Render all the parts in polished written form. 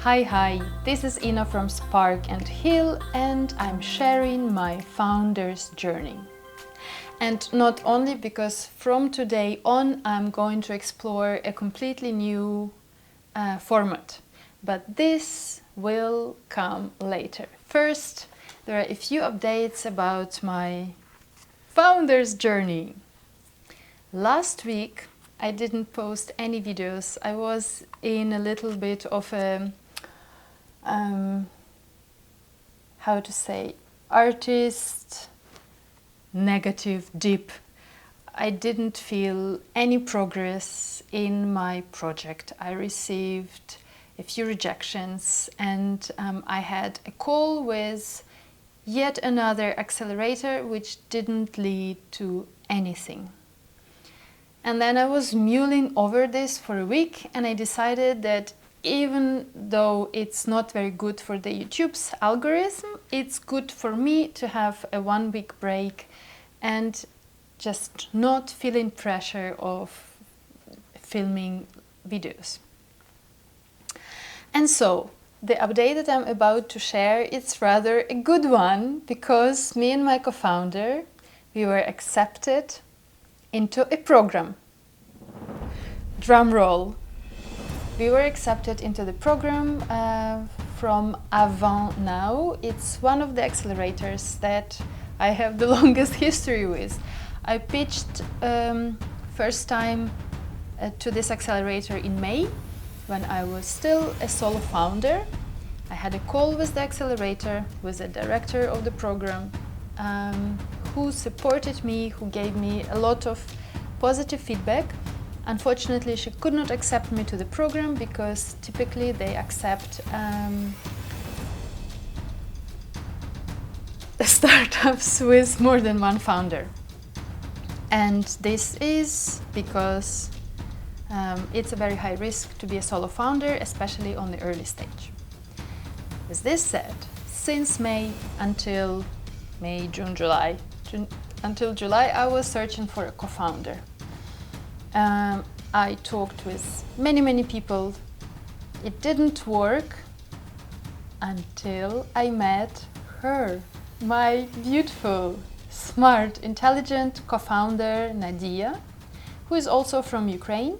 Hi, this is Ina from Spark and Hill, and I'm sharing my founder's journey. And not only because from today on I'm going to explore a completely new format, but this will come later. First, there are a few updates about my founder's journey. Last week I didn't post any videos. I was in a little bit of a how to say, artist negative dip. I didn't feel any progress in my project. I received a few rejections, and I had a call with yet another accelerator which didn't lead to anything. And then I was mulling over this for a week, and I decided that even though it's not very good for the YouTube's algorithm, it's good for me to have a 1 week break and just not feeling pressure of filming videos. And so the update that I'm about to share, it's rather a good one, because me and my co-founder, we were accepted into a program. Drum roll. We were accepted into the program from Avant.Now. It's one of the accelerators that I have the longest history with. I pitched first time to this accelerator in May, when I was still a solo founder. I had a call with the accelerator, with the director of the program, who supported me, who gave me a lot of positive feedback. Unfortunately, she could not accept me to the program because typically they accept startups with more than one founder. And this is because it's a very high risk to be a solo founder, especially on the early stage. With this said, since May until July, I was searching for a co-founder. I talked with many people. It didn't work until I met her, my beautiful, smart, intelligent co-founder Nadia, who is also from Ukraine.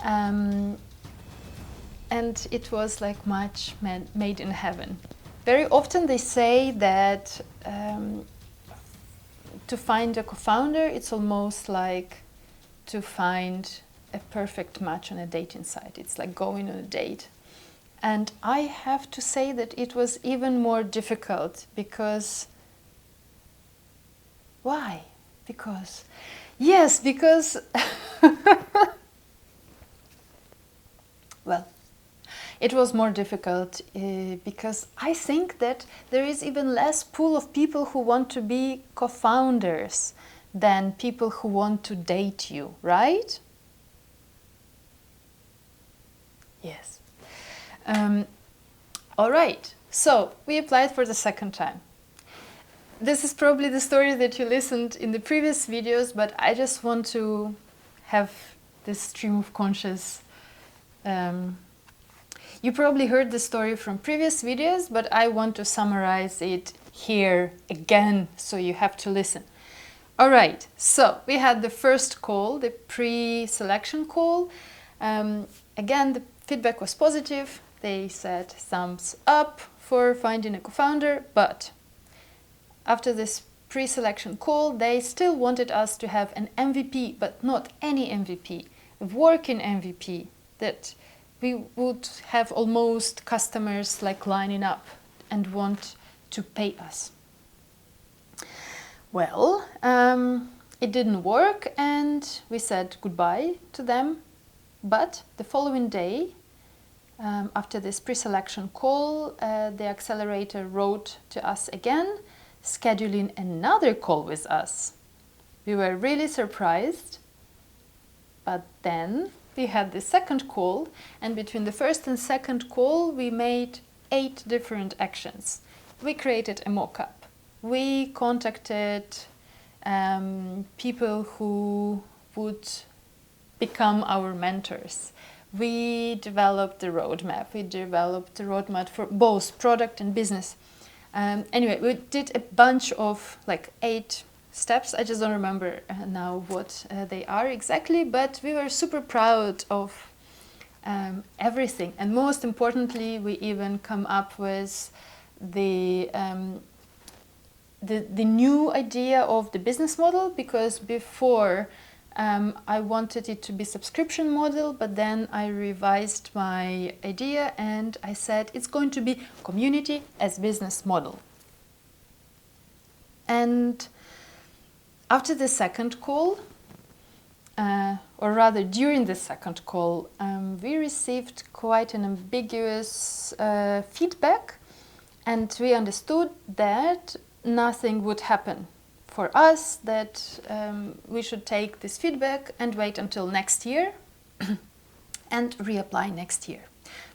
And it was like match made in heaven. Very often they say that to find a co-founder, it's almost like to find a perfect match on a dating site. It's like going on a date. And I have to say that it was even more difficult because... Why? Because... Yes, because... Well, it was more difficult because I think that there is even less pool of people who want to be co-founders than people who want to date you, right? Yes. All right, so we applied for the second time. This is probably the story that you listened in the previous videos, but I just want to have this stream of conscious. You probably heard the story from previous videos, but I want to summarize it here again, so you have to listen. All right, so we had the first call, the pre-selection call. Again, the feedback was positive. They said thumbs up for finding a co-founder, but after this pre-selection call, they still wanted us to have an MVP, but not any MVP, a working MVP, that we would have almost customers like lining up and want to pay us. Well, it didn't work, and we said goodbye to them. But the following day, after this pre-selection call, the accelerator wrote to us again, scheduling another call with us. We were really surprised, but then we had the second call, and between the first and second call, we made 8 different actions. We created a mock-up. We contacted people who would become our mentors. we developed the roadmap. We developed the roadmap for both product and business. Anyway, we did a bunch of like 8 steps. I just don't remember now what they are exactly, but we were super proud of everything. And most importantly, we even come up with the new idea of the business model, because before I wanted it to be subscription model, but then I revised my idea and I said it's going to be community as business model. And after the second call, or rather during the second call, we received quite an ambiguous feedback, and we understood that nothing would happen for us, that we should take this feedback and wait until next year and reapply next year,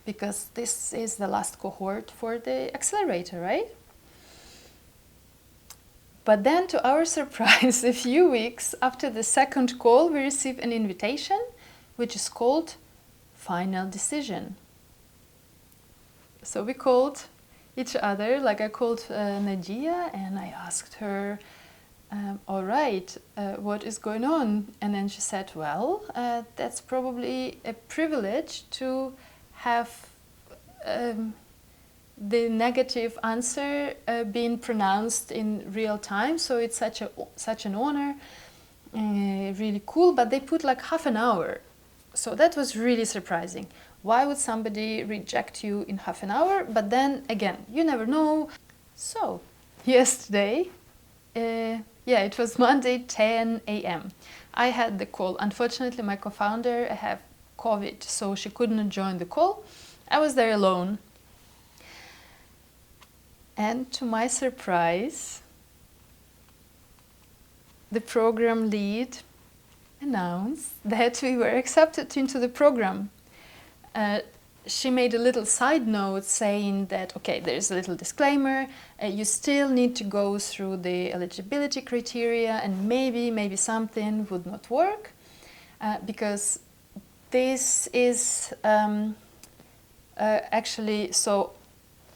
because this is the last cohort for the accelerator, right? But then, to our surprise, a few weeks after the second call, we received an invitation which is called Final Decision. So we called each other, like I called Nadia and I asked her, all right, what is going on? And then she said, well, that's probably a privilege to have the negative answer being pronounced in real time. So it's such an honor, really cool. But they put like half an hour. So that was really surprising. Why would somebody reject you in half an hour? But then again, you never know. So yesterday, it was Monday, 10 a.m. I had the call. Unfortunately, my co-founder had COVID, so she couldn't join the call. I was there alone. And to my surprise, the program lead announced that we were accepted into the program. She made a little side note saying that, okay, there's a little disclaimer, you still need to go through the eligibility criteria, and maybe something would not work, because this is actually, so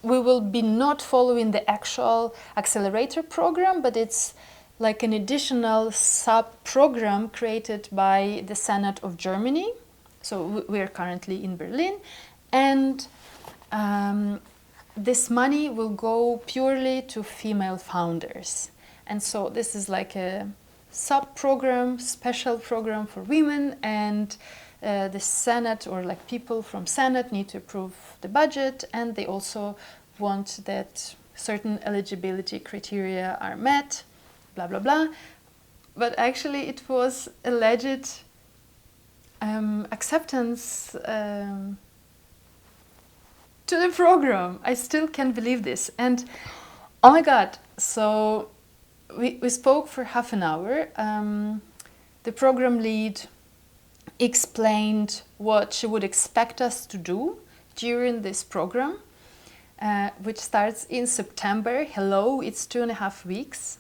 we will be not following the actual accelerator program, but it's like an additional sub-program created by the Senate of Germany. So we are currently in Berlin, and this money will go purely to female founders. And so this is like a sub-program, special program for women, and the Senate, or like people from Senate, need to approve the budget, and they also want that certain eligibility criteria are met, blah blah blah. But actually it was alleged acceptance to the program. I still can't believe this. And oh my god, so we spoke for half an hour. The program lead explained what she would expect us to do during this program, which starts in September. Hello, it's 2.5 weeks.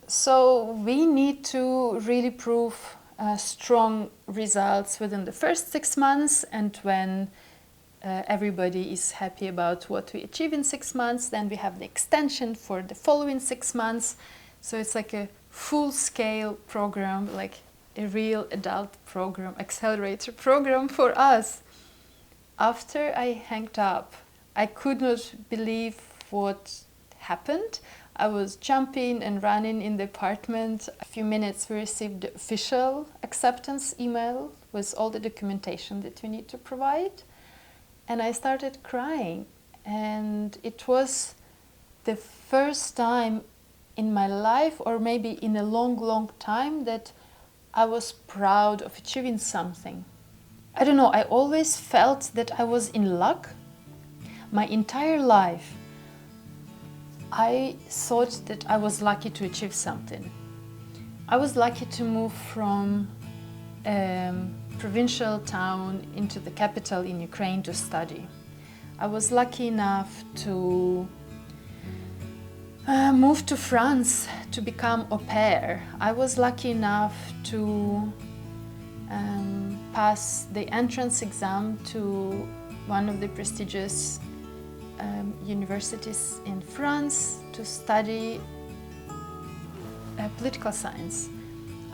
So we need to really prove strong results within the first 6 months, and when everybody is happy about what we achieve in 6 months, then we have the extension for the following 6 months. So it's like a full-scale program, like a real adult program, accelerator program for us. After I hanged up, I could not believe what happened. I was jumping and running in the apartment. A few minutes, we received the official acceptance email with all the documentation that we need to provide. And I started crying. And it was the first time in my life, or maybe in a long time, that I was proud of achieving something. I don't know, I always felt that I was in luck. My entire life, I thought that I was lucky to achieve something. I was lucky to move from a provincial town into the capital in Ukraine to study. I was lucky enough to moved to France to become au pair. I was lucky enough to pass the entrance exam to one of the prestigious universities in France to study political science.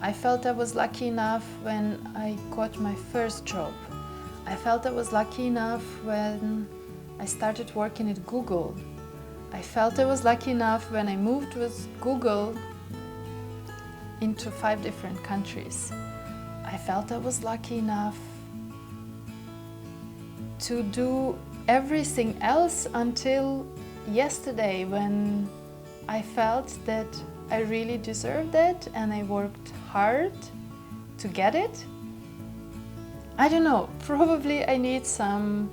I felt I was lucky enough when I got my first job. I felt I was lucky enough when I started working at Google. I felt I was lucky enough when I moved with Google into 5 different countries. I felt I was lucky enough to do everything else until yesterday, when I felt that I really deserved it and I worked hard to get it. I don't know, probably I need some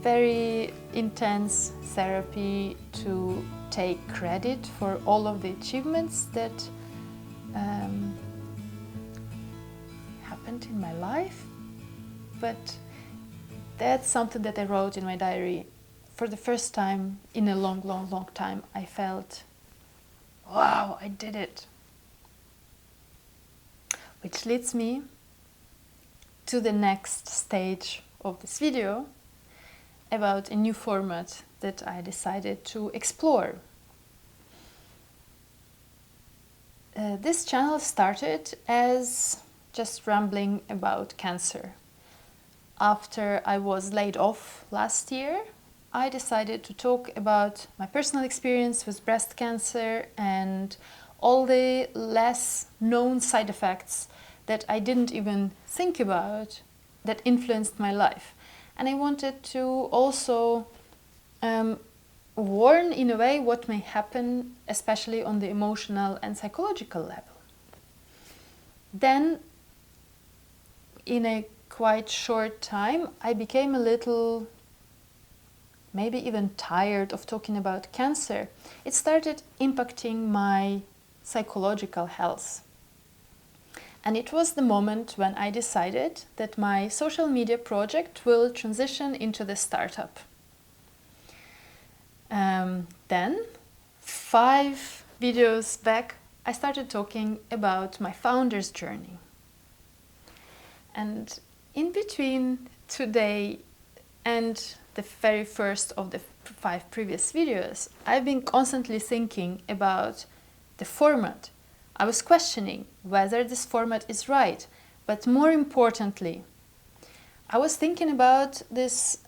very intense therapy to take credit for all of the achievements that happened in my life. But that's something that I wrote in my diary. For the first time in a long, long, long time, I felt, wow, I did it. Which leads me to the next stage of this video, about a new format that I decided to explore. This channel started as just rambling about cancer. After I was laid off last year, I decided to talk about my personal experience with breast cancer and all the less known side effects that I didn't even think about that influenced my life. And I wanted to also warn in a way what may happen, especially on the emotional and psychological level. Then, in a quite short time, I became a little, maybe even tired of talking about cancer. It started impacting my psychological health. And it was the moment when I decided that my social media project will transition into the startup. Then, 5 videos back, I started talking about my founder's journey. And in between today and the very first of the 5 previous videos, I've been constantly thinking about the format. I was questioning whether this format is right, but more importantly, I was thinking about this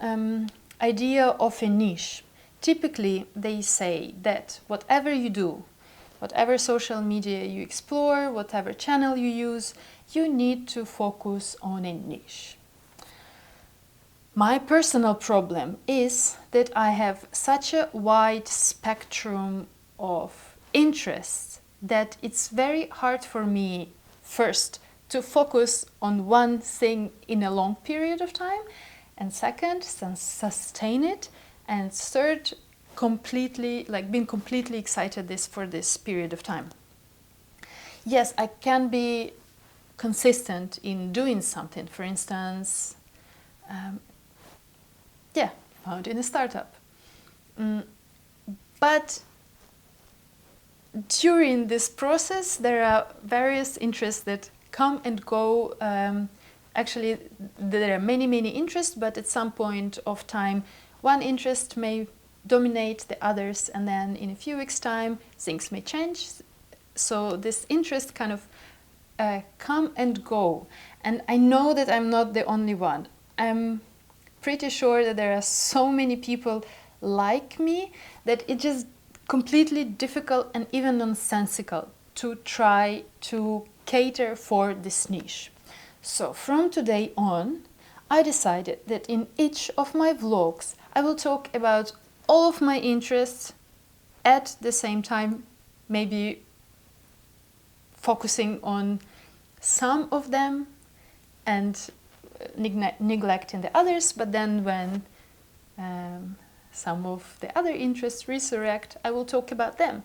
idea of a niche. Typically, they say that whatever you do, whatever social media you explore, whatever channel you use, you need to focus on a niche. My personal problem is that I have such a wide spectrum of interests that it's very hard for me, first, to focus on one thing in a long period of time, and second, sustain it, and third, being completely excited for this period of time. Yes, I can be consistent in doing something, for instance, found in a startup. But during this process, there are various interests that come and go. Actually, there are many, many interests, but at some point of time, one interest may dominate the others, and then in a few weeks' time, things may change. So this interest kind of come and go. And I know that I'm not the only one. I'm pretty sure that there are so many people like me that it's just completely difficult and even nonsensical to try to cater for this niche. So from today on, I decided that in each of my vlogs, I will talk about all of my interests at the same time, maybe focusing on some of them and neglecting the others, but then when some of the other interests resurrect, I will talk about them.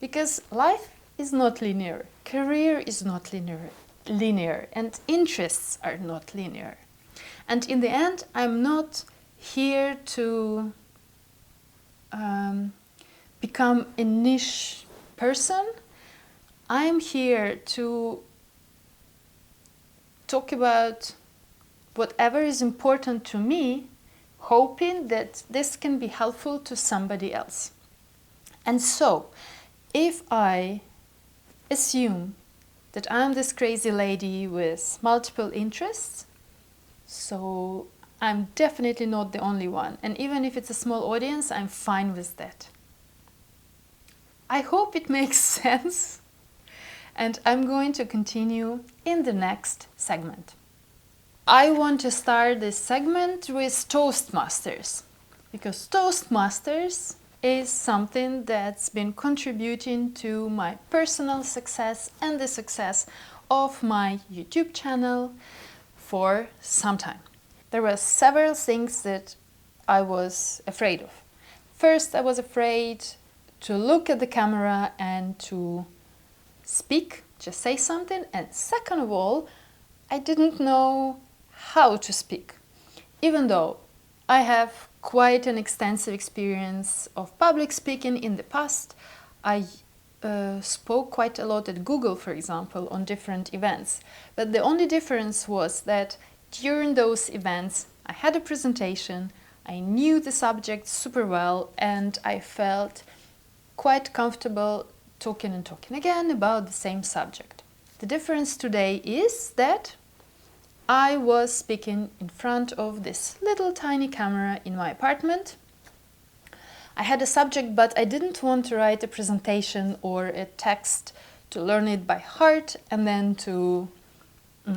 Because life is not linear, career is not linear, and interests are not linear. And in the end, I'm not here to become a niche person. I'm here to talk about whatever is important to me, hoping that this can be helpful to somebody else. And so, if I assume that I'm this crazy lady with multiple interests, so I'm definitely not the only one. And even if it's a small audience, I'm fine with that. I hope it makes sense. And I'm going to continue in the next segment. I want to start this segment with Toastmasters, because Toastmasters is something that's been contributing to my personal success and the success of my YouTube channel for some time. There were several things that I was afraid of. First, I was afraid to look at the camera and to speak, just say something, and second of all, I didn't know how to speak. Even though I have quite an extensive experience of public speaking in the past, I spoke quite a lot at Google, for example, on different events. But the only difference was that during those events, I had a presentation, I knew the subject super well, and I felt quite comfortable talking and talking again about the same subject. The difference today is that I was speaking in front of this little tiny camera in my apartment. I had a subject, but I didn't want to write a presentation or a text to learn it by heart and then to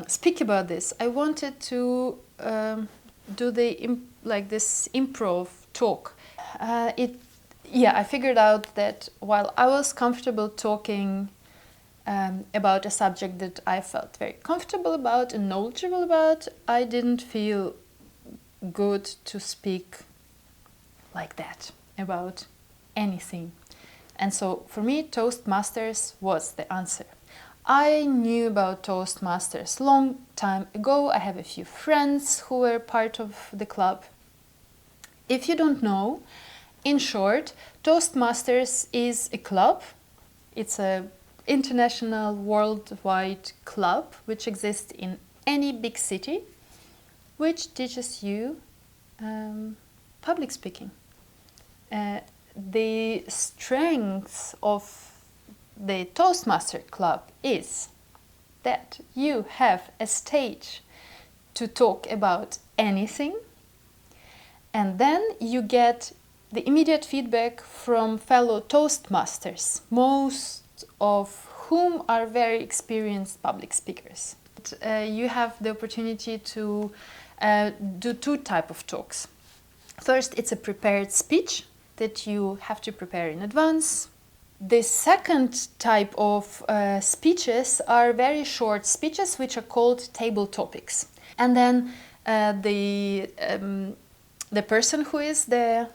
speak about this. I wanted to do this improv talk. I figured out that while I was comfortable talking about a subject that I felt very comfortable about and knowledgeable about, I didn't feel good to speak like that about anything. And so for me, Toastmasters was the answer. I knew about Toastmasters long time ago. I have a few friends who were part of the club. If you don't know, in short, Toastmasters is a club. It's an international, worldwide club which exists in any big city, which teaches you public speaking. The strength of the Toastmaster Club is that you have a stage to talk about anything, and then you get the immediate feedback from fellow Toastmasters, most of whom are very experienced public speakers. You have the opportunity to do two types of talks. First, it's a prepared speech that you have to prepare in advance. The second type of speeches are very short speeches, which are called table topics. And then the person who is the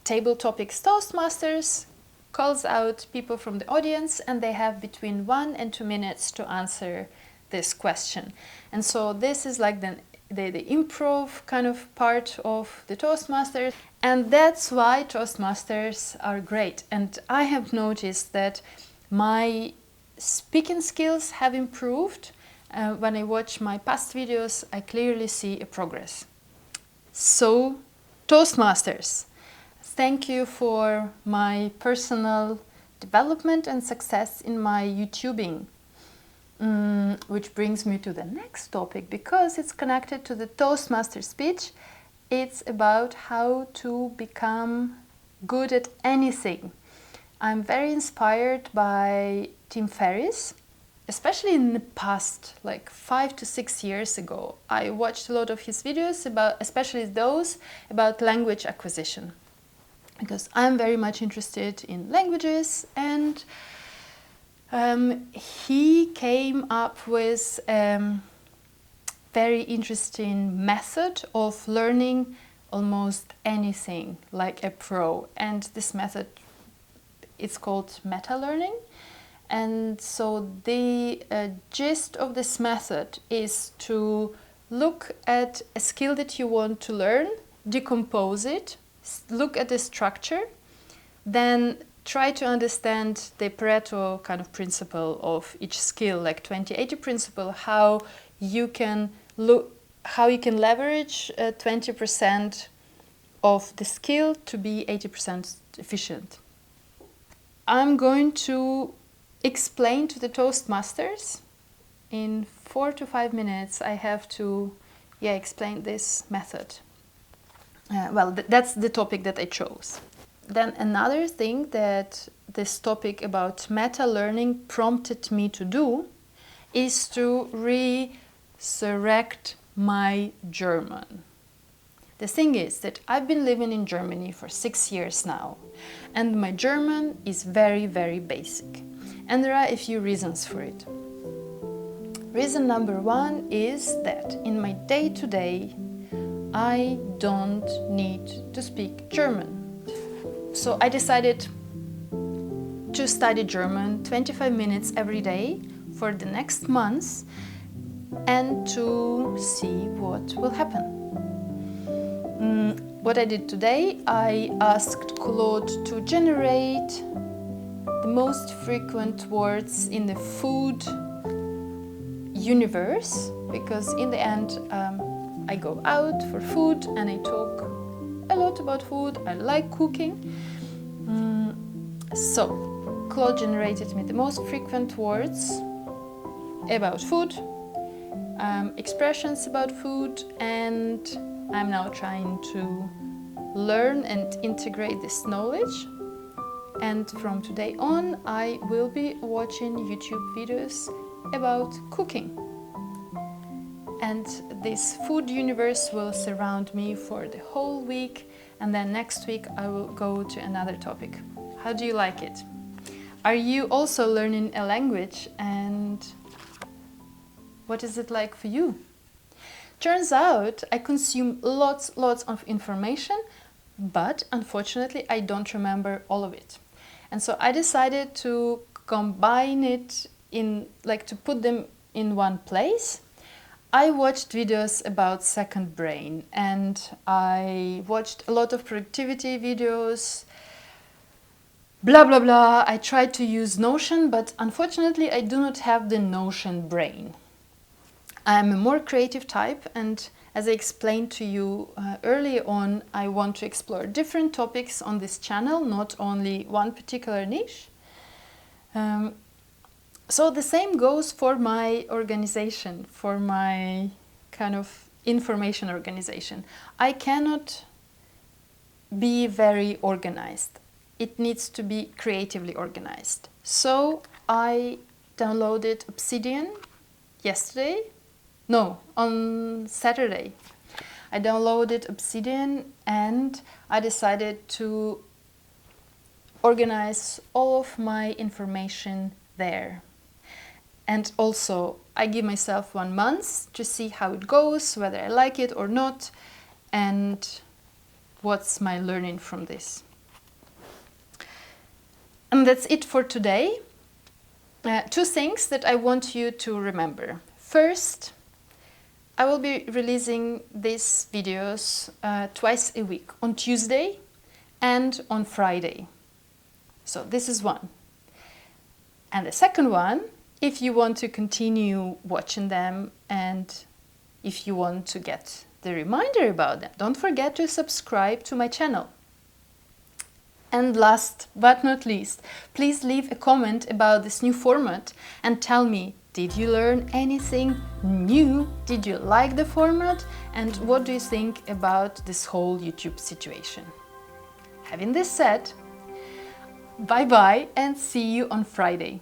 table topics Toastmasters calls out people from the audience, and they have between 1 and 2 minutes to answer this question. And so this is like the improv kind of part of the Toastmasters, and that's why Toastmasters are great. And I have noticed that my speaking skills have improved. When I watch my past videos, I clearly see a progress. So, Toastmasters, thank you for my personal development and success in my YouTubing. Which brings me to the next topic, because it's connected to the Toastmaster speech. It's about how to become good at anything. I'm very inspired by Tim Ferriss, especially in the past, like 5 to 6 years ago. I watched a lot of his videos, especially those about language acquisition, because I'm very much interested in languages, and he came up with a very interesting method of learning almost anything like a pro. And this method, it's called meta-learning. And so the gist of this method is to look at a skill that you want to learn, decompose it, look at the structure, then try to understand the Pareto kind of principle of each skill, like 20-80 principle, how you can leverage 20% of the skill to be 80% efficient. I'm going to explain to the Toastmasters in 4 to 5 minutes. I have to explain this method. That's the topic that I chose. Then another thing that this topic about meta-learning prompted me to do is to resurrect my German. The thing is that I've been living in Germany for 6 years now, and my German is very, very basic. And there are a few reasons for it. Reason number one is that in my day-to-day, I don't need to speak German. So I decided to study German 25 minutes every day for the next months and to see what will happen. What I did today, I asked Claude to generate the most frequent words in the food universe, because in the end I go out for food and I talk a lot about food. I like cooking. So Claude generated me the most frequent words about food, expressions about food, and I'm now trying to learn and integrate this knowledge. And from today on, I will be watching YouTube videos about cooking. And this food universe will surround me for the whole week, and then next week I will go to another topic. How do you like it? Are you also learning a language, and what is it like for you? Turns out I consume lots of information, but unfortunately I don't remember all of it. And so I decided to combine it to put them in one place. I watched videos about second brain, and I watched a lot of productivity videos, blah blah blah. I tried to use Notion, but unfortunately I do not have the Notion brain. I am a more creative type, and as I explained to you earlier on, I want to explore different topics on this channel, not only one particular niche. So the same goes for my organization, for my kind of information organization. I cannot be very organized. It needs to be creatively organized. So I downloaded Obsidian on Saturday. I downloaded Obsidian and I decided to organize all of my information there. And also, I give myself 1 month to see how it goes, whether I like it or not, and what's my learning from this. And that's it for today. 2 things that I want you to remember. First, I will be releasing these videos twice a week, on Tuesday and on Friday. So this is one. And the second one, if you want to continue watching them and if you want to get the reminder about them, don't forget to subscribe to my channel. And last but not least, please leave a comment about this new format and tell me, did you learn anything new? Did you like the format? And what do you think about this whole YouTube situation? Having this said, bye bye and see you on Friday.